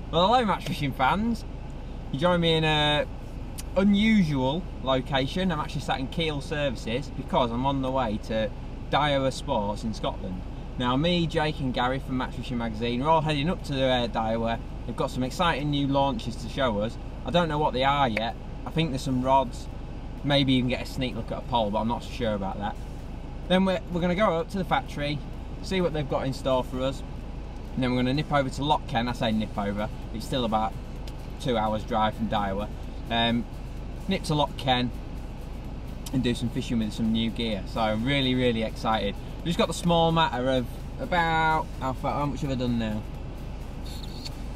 Well, hello match fishing fans. You join me in a unusual location. I'm actually sat in Kiel Services because I'm on the way to Daiwa Sports in Scotland. Now me, Jake and Gary from Match Fishing Magazine are all heading up to Daiwa. They've got some exciting new launches to show us. I don't know what they are yet. I think there's some rods, maybe even get a sneak look at a pole, but I'm not so sure about that. Then we're going to go up to the factory, see what they've got in store for us. And then we're going to nip over to Loch Ken. I say nip over, it's still about 2 hours drive from Daiwa. Nip to Loch Ken and do some fishing with some new gear. So I'm really excited. We've just got the small matter of about, how much have I done now?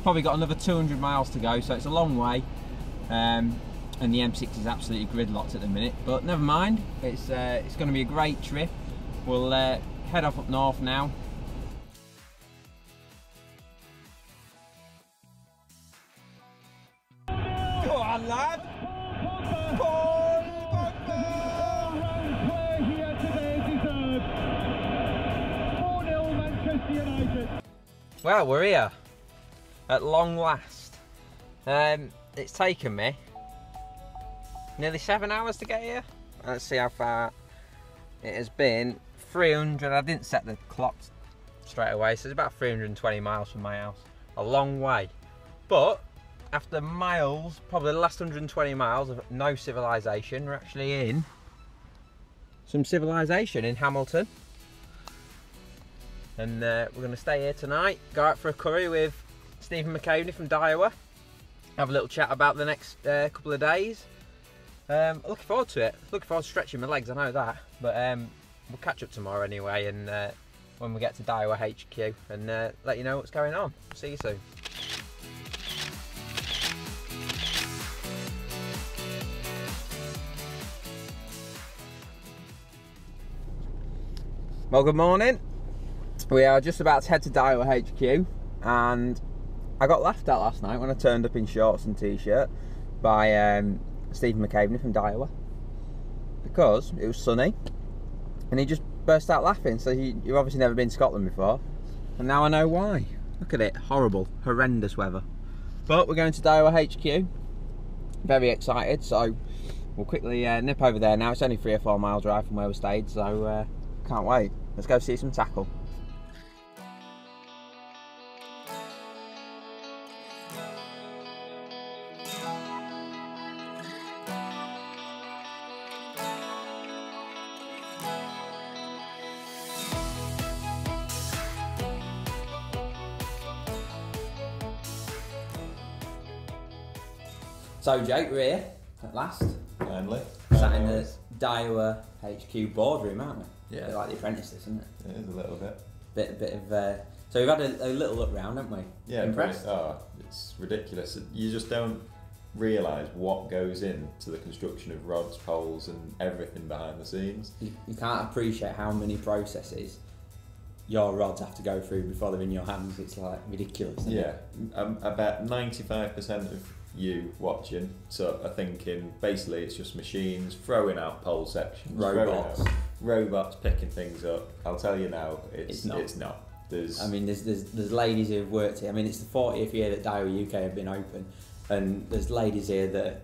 Probably got another 200 miles to go, so it's a long way. And the M6 is absolutely gridlocked at the minute, but never mind. It's going to be a great trip. We'll head off up north now. Go on, lad! Well, we're here at long last. It's taken me nearly 7 hours to get here. Let's see how far it has been. 300. I didn't set the clock straight away, so it's about 320 miles from my house. A long way, but after miles, probably the last 120 miles of no civilization, we're actually in some civilization in Hamilton. And we're going to stay here tonight, go out for a curry with Stephen McCaveney from Daiwa, have a little chat about the next couple of days. Looking forward to it, looking forward to stretching my legs, I know that, but we'll catch up tomorrow anyway, and when we get to Daiwa HQ, and let you know what's going on. See you soon. Well, good morning. We are just about to head to Daiwa HQ, and I got laughed at last night when I turned up in shorts and t-shirt by Stephen McCaveney from Daiwa, because it was sunny and he just burst out laughing. So you've obviously never been to Scotland before, and now I know why. Look at it, horrible, horrendous weather. But we're going to Daiwa HQ, very excited, so we'll quickly nip over there now. It's only 3 or 4 mile drive from where we stayed, so can't wait. Let's go see some tackle. So Jake, we're here at last. Finally. Sat in the Daiwa HQ boardroom, aren't we? Yeah. A bit like The Apprentice, isn't it? It is a little bit. Bit of. So we've had a little look round, haven't we? Yeah. Impressed? It's ridiculous. You just don't realise what goes into the construction of rods, poles, and everything behind the scenes. You can't appreciate how many processes your rods have to go through before they're in your hands. It's like ridiculous. Isn't it? I bet 95% of you watching are thinking basically it's just machines throwing out pole sections, robots picking things up. I'll tell you now, it's not. I mean, there's ladies who have worked here. I mean, it's the 40th year that Daiwa UK have been open, and there's ladies here that are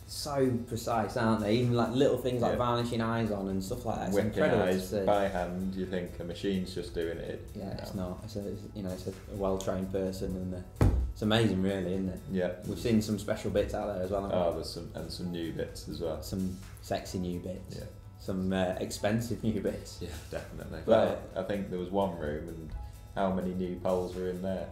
so precise, aren't they? Even like little things like varnishing eyes on and stuff like that. It's whipping incredible eyes to see. by hand. You think a machine's just doing it? Yeah, it's not. It's a well-trained person, and it's amazing, really, isn't it? Yeah. We've seen some special bits out there as well. Haven't we? There's some new bits as well. Some sexy new bits. Yeah. Some expensive new bits. Yeah, definitely. But, I think there was one room, and how many new poles were in there?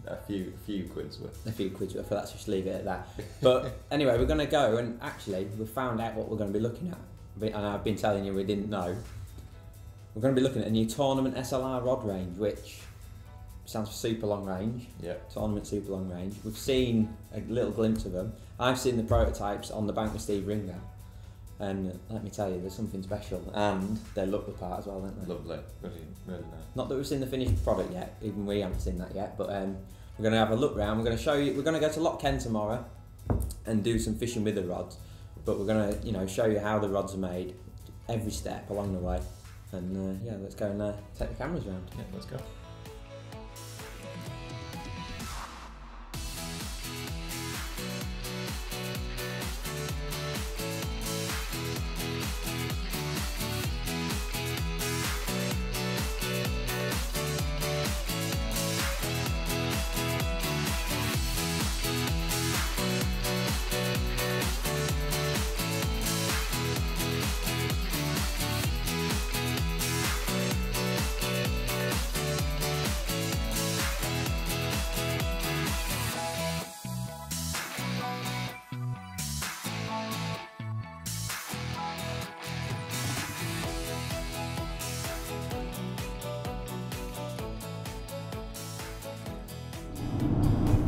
A few quid's worth. A few quid's worth. Let's just leave it at that. But anyway, we're going to go, and actually we found out what we're going to be looking at. And I've been telling you we didn't know. We're going to be looking at a new Tournament SLR rod range, which sounds super long range. Yeah. Tournament super long range. We've seen a little glimpse of them. I've seen the prototypes on the bank with Steve Ringer, and let me tell you, there's something special, and they look the part as well, don't they? Lovely, brilliant, really nice. Not that we've seen the finished product yet, even we haven't seen that yet, but we're going to have a look round. We're going to show you. We're going to go to Loch Ken tomorrow and do some fishing with the rods, but we're going to show you how the rods are made, every step along the way, and yeah, let's go and take the cameras round. Yeah, let's go.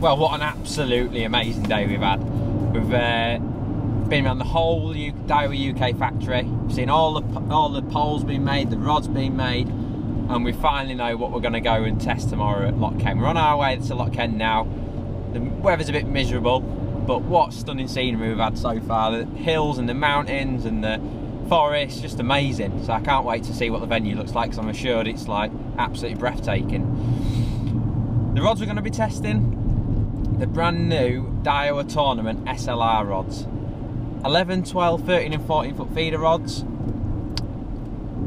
well, what an absolutely amazing day we've had. We've been around the whole Daiwa UK factory. We've seen all the poles being made, the rods being made, and we finally know what we're going to go and test tomorrow at Loch Ken. We're on our way to Loch Ken now. The weather's a bit miserable, but what stunning scenery we've had so far. The hills and the mountains and the forest, just amazing. So I can't wait to see what the venue looks like, because I'm assured it's like absolutely breathtaking. The rods we're going to be testing, the brand new Daiwa Tournament SLR rods. 11, 12, 13 and 14 foot feeder rods.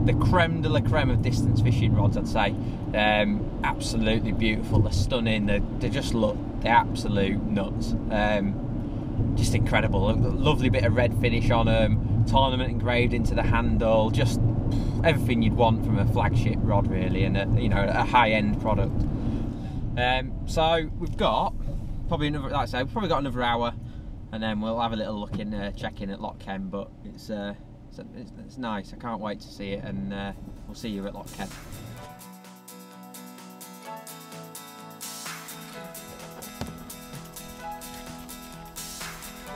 The creme de la creme of distance fishing rods, I'd say. Absolutely beautiful, they're stunning, they just look the absolute nuts. Just incredible, a lovely bit of red finish on them, tournament engraved into the handle, just everything you'd want from a flagship rod really, and a high-end product. So we've got probably another, like I say, we've probably got another hour, and then we'll have a little look in, check in at Loch Ken. But it's nice. I can't wait to see it, and we'll see you at Loch Ken.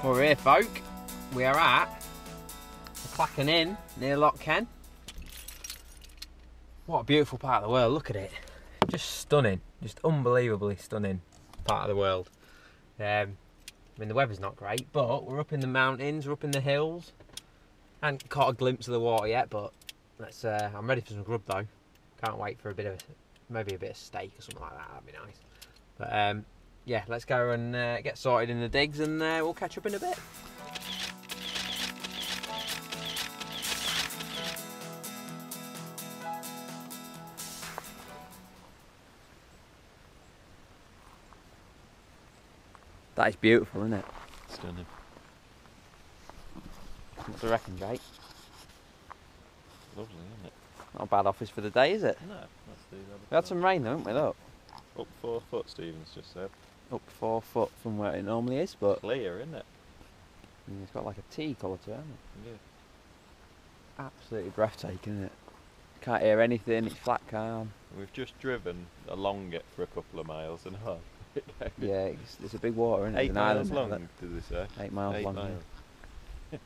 Well, we're here, folk. We are at the Clachan Inn near Loch Ken. What a beautiful part of the world, look at it. Just stunning, just unbelievably stunning part of the world. I mean, the weather's not great, but we're up in the mountains, we're up in the hills. I haven't caught a glimpse of the water yet, but let's, I'm ready for some grub though. Can't wait for maybe a bit of steak or something like that, that'd be nice. But yeah, let's go and get sorted in the digs, and we'll catch up in a bit. That is beautiful, isn't it? Stunning. What do you reckon, Jake? Lovely, isn't it? Not a bad office for the day, is it? No, let's do that. We had some rain though, haven't we, look? Up 4 foot, Stephen's just said. Up 4 foot from where it normally is, but Clear, isn't it? it's got like a tea colour to it, hasn't it? Yeah. Absolutely breathtaking, isn't it? Can't hear anything, it's flat calm. We've just driven along it for a couple of miles and a half. Yeah, it's a big water, isn't it? 8 miles long, did they say? 8 miles 8 long. miles. Yeah.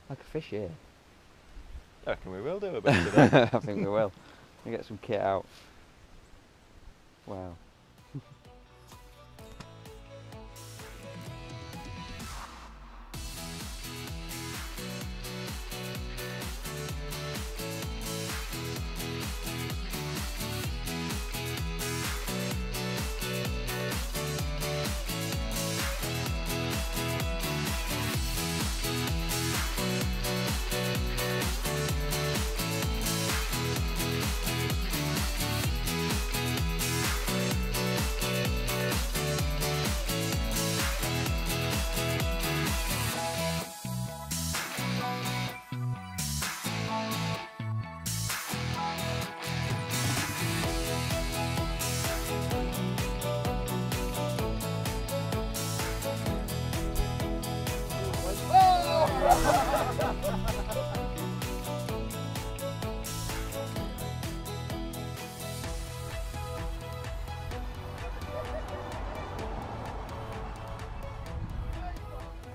I could fish here. I reckon we will do a bit today. I think we will. We get some kit out. Wow.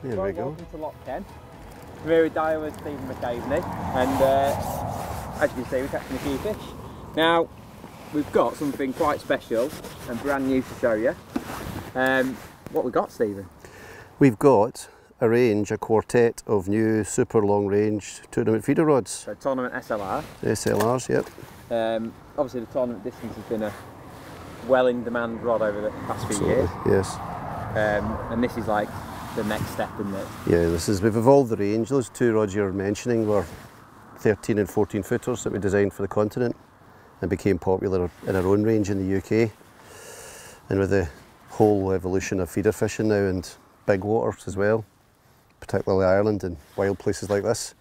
There we go. Welcome to Loch Ken. We're here with Daiwa's Stephen McCaveney, and as you can see, we're catching a few fish. Now, we've got something quite special and brand new to show you. What we got, Stephen? We've got a quartet of new super long range tournament feeder rods. So Tournament SLR. SLRs, yep. Obviously the tournament distance has been a well in demand rod over the past few years. Yes. And this is like the next step in it. Yeah, we've evolved the range. Those two rods you're mentioning were 13 and 14 footers that we designed for the continent and became popular in our own range in the UK. And with the whole evolution of feeder fishing now and big waters as well, particularly Ireland and wild places like this,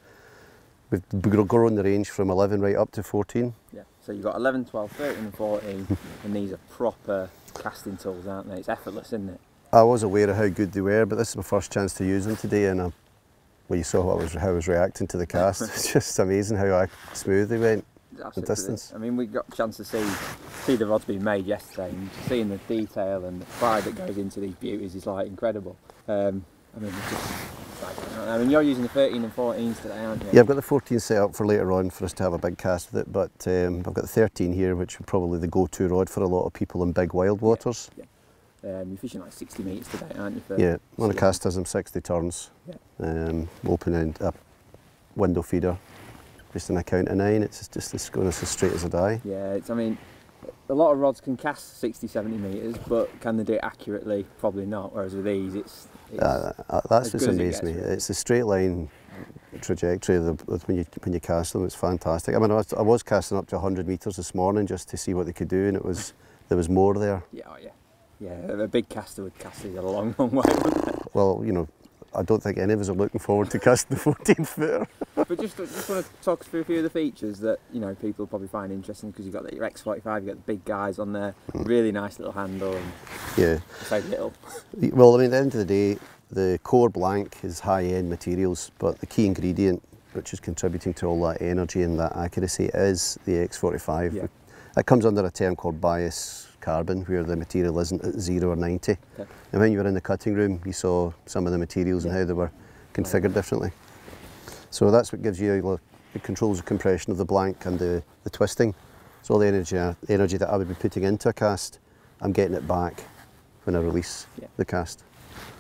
we've grown the range from 11 right up to 14. Yeah, so you've got 11, 12, 13 and 14 and these are proper casting tools, aren't they? It's effortless, isn't it? I was aware of how good they were, but this is my first chance to use them today, and well, you saw how I was reacting to the cast. It's just amazing how smooth they went. the distance. I mean, we got a chance to see the rods being made yesterday, and seeing the detail and the pride that goes into these beauties is like incredible. I mean, you're using the 13 and 14s today, aren't you? Yeah, I've got the 14 set up for later on for us to have a big cast with it, but I've got the 13 here, which is probably the go-to rod for a lot of people in big wild waters. Yeah. You're fishing like 60 metres today, aren't you? Yeah, on a cast has them 60 turns. Yeah. Open end up window feeder, just in a count of 9. It's going as straight as a die. Yeah, I mean, a lot of rods can cast 60, 70 metres, but can they do it accurately? Probably not. Whereas with these, that's what's amazed me. It's a straight line trajectory when you cast them. It's fantastic. I mean, I was casting up to 100 metres this morning just to see what they could do, and there was more there. Yeah, oh yeah. Yeah, a big caster would cast these a long, long way, wouldn't they? Well, you know, I don't think any of us are looking forward to casting the 14 footer. But just want to talk us through a few of the features that, you know, people probably find interesting, because you've got your X45, you've got the big guys on there, really nice little handle, and yeah, so little. Well, I mean, at the end of the day, the core blank is high-end materials, but the key ingredient, which is contributing to all that energy and that accuracy, is the X45. Yeah. That comes under a term called bias carbon, where the material isn't at 0 or 90. Okay. And when you were in the cutting room, you saw some of the materials and how they were configured differently. So that's what gives you, it controls the compression of the blank and the twisting. So all the energy that I would be putting into a cast, I'm getting it back when I release the cast.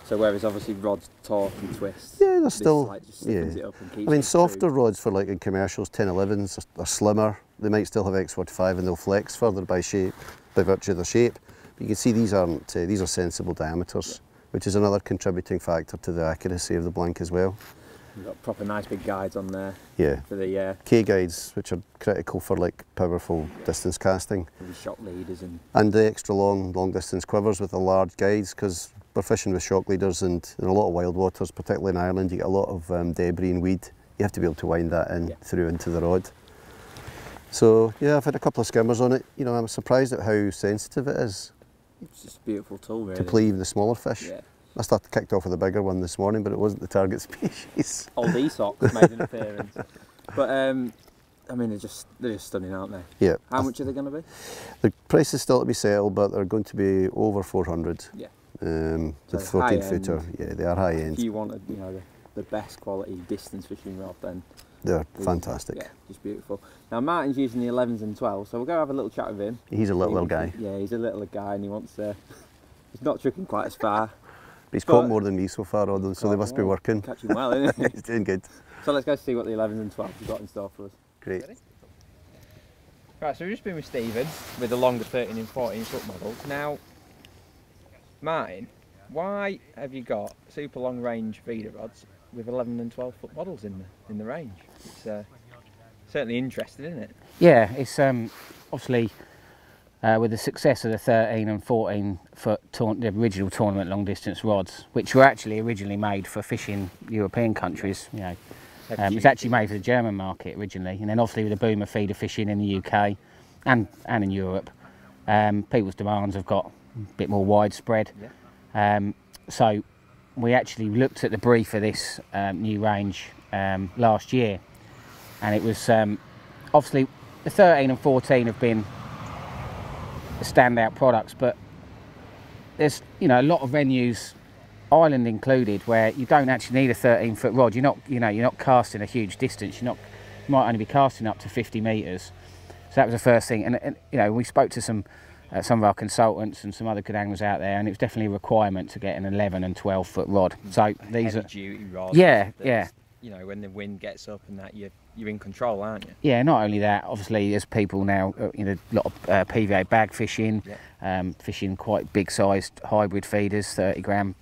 So whereas obviously rods torque and twist, yeah, they're still, it up and keeps I mean, softer rods for like in commercials, 1011s, are slimmer. They might still have X45 and they'll flex further by virtue of their shape. But you can see these are sensible diameters, which is another contributing factor to the accuracy of the blank as well. You've got proper nice big guides on there. Yeah. For the K guides, which are critical for like powerful distance casting. For the shock leaders and the extra long distance quivers with the large guides, because we're fishing with shock leaders, and in a lot of wild waters, particularly in Ireland, you get a lot of debris and weed. You have to be able to wind that in through into the rod. So yeah, I've had a couple of skimmers on it. You know, I'm surprised at how sensitive it is. It's just a beautiful tool, really. To play even the smaller fish. Yeah. I started kicked off with a bigger one this morning, but it wasn't the target species. Old Esox made an appearance. But I mean, they're just stunning, aren't they? Yeah. How much are they going to be? The price is still to be settled, but they're going to be over 400. Yeah. The 14 footer, yeah, they are high end. If you want, the best quality distance fishing rod, then they're fantastic. Yeah, just beautiful. Now Martin's using the 11s and 12s, so we'll go have a little chat with him. He's a little guy. Yeah, he's a little guy, and he wants he's not tricking quite as far. But he's caught more than me so far, although, so they must be working. Catching well, isn't he? He's doing good. So let's go see what the 11s and 12s have got in store for us. Great. Ready? Right, so we've just been with Stephen with the longer 13 and 14 foot models. Now, Martin, why have you got super long range feeder rods with 11 and 12 foot models in the range? It's certainly interesting, isn't it? Yeah, it's obviously with the success of the 13 and 14 foot the original tournament long distance rods, which were actually originally made for fishing European countries. You know, it's actually made for the German market originally, and then obviously with the boom of feeder fishing in the UK and in Europe, people's demands have got a bit more widespread. Yeah. So we actually looked at the brief of this new range last year, and it was obviously the 13 and 14 have been the standout products, but there's a lot of venues, Ireland included, where you don't actually need a 13 foot rod. You're not casting a huge distance. You might only be casting up to 50 metres. So that was the first thing, and we spoke to some of our consultants and some other good anglers out there, and it was definitely a requirement to get an 11 and 12 foot rod. So these are duty rods. Yeah. When the wind gets up and that, you're in control, aren't you? Yeah, not only that, obviously there's people now, a lot of PVA bag fishing, fishing quite big sized hybrid feeders, 30 gram,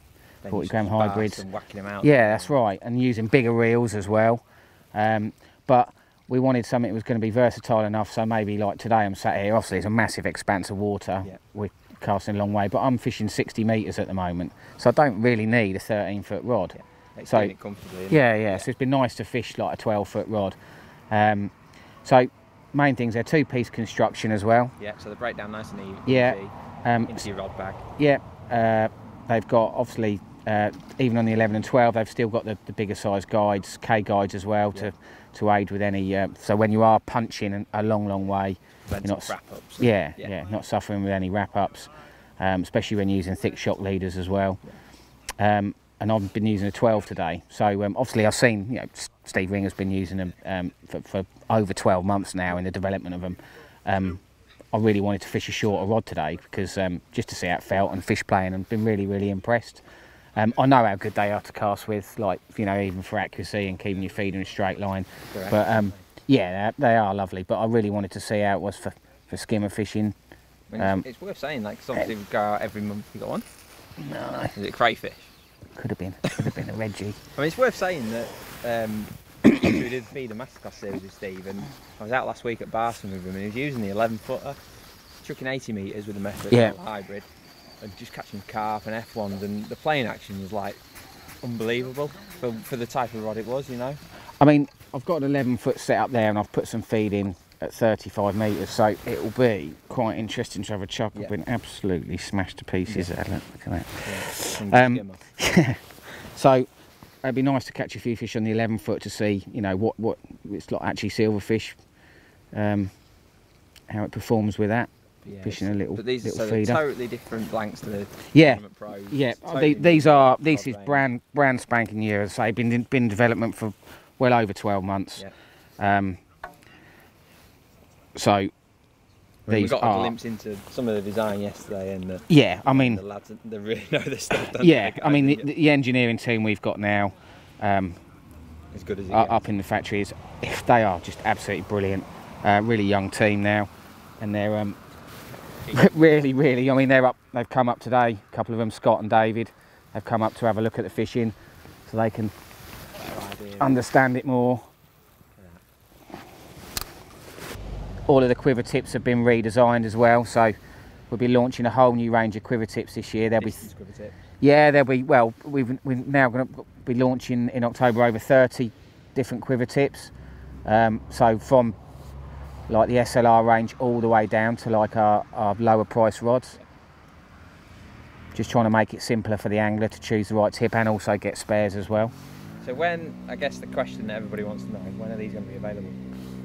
40 gram hybrids. And whacking them out. Yeah, that's right, and using bigger reels as well. But we wanted something that was going to be versatile enough, so maybe like today I'm sat here, obviously it's a massive expanse of water, we're casting a long way, but I'm fishing 60 metres at the moment, so I don't really need a 13 foot rod. Yeah. So it comfortably, yeah, so it's been nice to fish like a 12 foot rod. So main things, they're 2-piece construction as well. Yeah, so they break down nice and easy. Yeah. Into your rod bag. Yeah, they've got obviously even on the 11 and 12, they've still got the bigger size guides, K guides as well, to aid with any. So when you are punching a long way, you're not wrap-ups. Yeah, not suffering with any wrap-ups, especially when using thick shock leaders as well. And I've been using a 12 today. So obviously I've seen, you know, Steve Ringer's been using them for over 12 months now in the development of them. I really wanted to fish a shorter rod today because just to see how it felt and fish playing, and been really impressed. I know how good they are to cast with, like, you know, even for accuracy and keeping your feed in a straight line. Correct. But yeah, they are lovely. But I really wanted to see how it was for skimmer fishing. I mean, it's worth saying, like, 'cause obviously we go out every month. You got one? No. Is it crayfish? Could have been a Reggie. I mean, it's worth saying that we did feed a masterclass series with Steve, and I was out last week at Barson with him, and he was using the 11-footer, chucking 80 metres with a method hybrid, and just catching carp and F1s, and the playing action was like unbelievable for the type of rod it was, you know. I mean, I've got an 11-foot set up there, and I've put some feed in at 35 metres, so it'll be quite interesting to have a chuck. I've been absolutely smashed to pieces. Look at that. Yeah. So it'd be nice to catch a few fish on the 11-foot to see, you know, what it's like actually silverfish, how it performs with that. Yeah, fishing a little, but these little are feeder. Totally different blanks to the Tournament Pros. Yeah. Totally This is brand spanking new. As I say, been in development for well over 12 months. Yeah. So we got a glimpse into some of the design yesterday, and I mean, the lads, they really know their stuff. I mean, the engineering team we've got now, as good as up in the factories, they are just absolutely brilliant. Really young team now, and they're really. I mean, they've come up today. A couple of them, Scott and David, have come up to have a look at the fishing, so they can understand it more. All of the quiver tips have been redesigned as well, so we'll be launching a whole new range of quiver tips this year. There'll be well, we're now going to be launching in October over 30 different quiver tips. So from like the SLR range all the way down to like our lower price rods. Just trying to make it simpler for the angler to choose the right tip and also get spares as well. So when, I guess the question that everybody wants to know, when are these going to be available?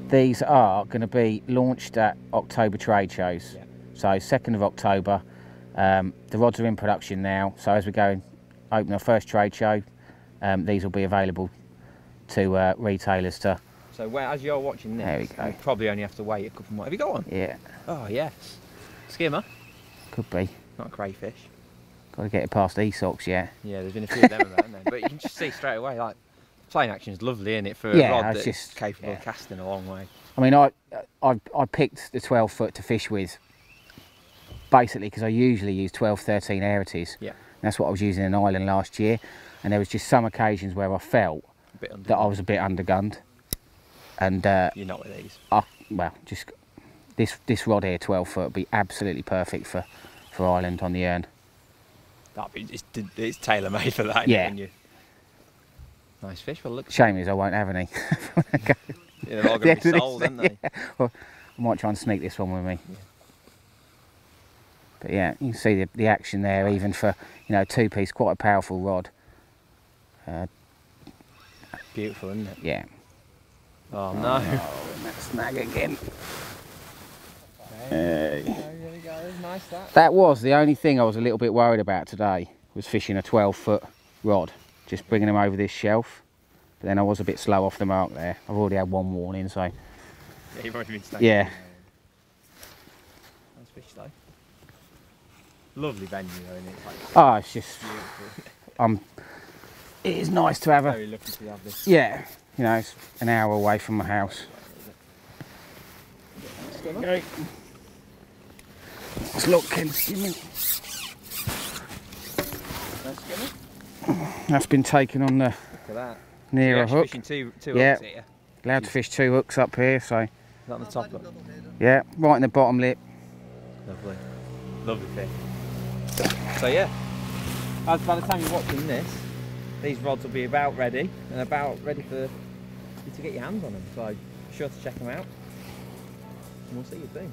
These are going to be launched at October trade shows. Yeah. So 2nd of October. The rods are in production now, so as we go and open our first trade show, these will be available to retailers to... So as you're watching this, you probably only have to wait a couple more. Have you got one? Yeah. Oh yes. Skimmer? Could be. Not a crayfish. Got to get it past E-socks, yeah. Yeah, there's been a few of them about, haven't there? But you can just see straight away, like, playing action is lovely, isn't it, for a rod that's just capable of casting a long way. I mean, I picked the 12-foot to fish with basically because I usually use 12, 13 Aerities. Yeah. That's what I was using in Ireland last year, and there was just some occasions where I felt that I was a bit undergunned. And you're not with these. Well, just this rod here, 12-foot, would be absolutely perfect for Ireland on the Erne. It's tailor-made for that. Yeah. Nice fish. Well, look. Shame is I won't have any. Yeah, they're all going to be sold, aren't they? Yeah. Well, I might try and sneak this one with me. Yeah. But yeah, you can see the action there, even for, you know, 2-piece, quite a powerful rod. Beautiful, isn't it? Yeah. Oh no! Oh, and that snag again. Okay. There you go. Nice that. That was the only thing I was a little bit worried about today, was fishing a 12-foot rod, just bringing them over this shelf. But then I was a bit slow off the mark there. I've already had one warning, so. Yeah, you've already been snagging. Yeah. Nice fish though. Lovely venue though, isn't it? It's like, oh, it's just beautiful. It is nice to have a. Very lucky to have this. Yeah, you know, it's an hour away from my house. Okay. Let's look, Ken. That's been taken on the look at that. nearer hook. Fishing two hooks here. Allowed to fish 2 hooks up here, so. Is that on the top hook? Yeah, right in the bottom lip. Lovely. Lovely fish. So yeah, by the time you're watching this, these rods will be about ready for you to get your hands on them. So be sure to check them out, and we'll see you soon.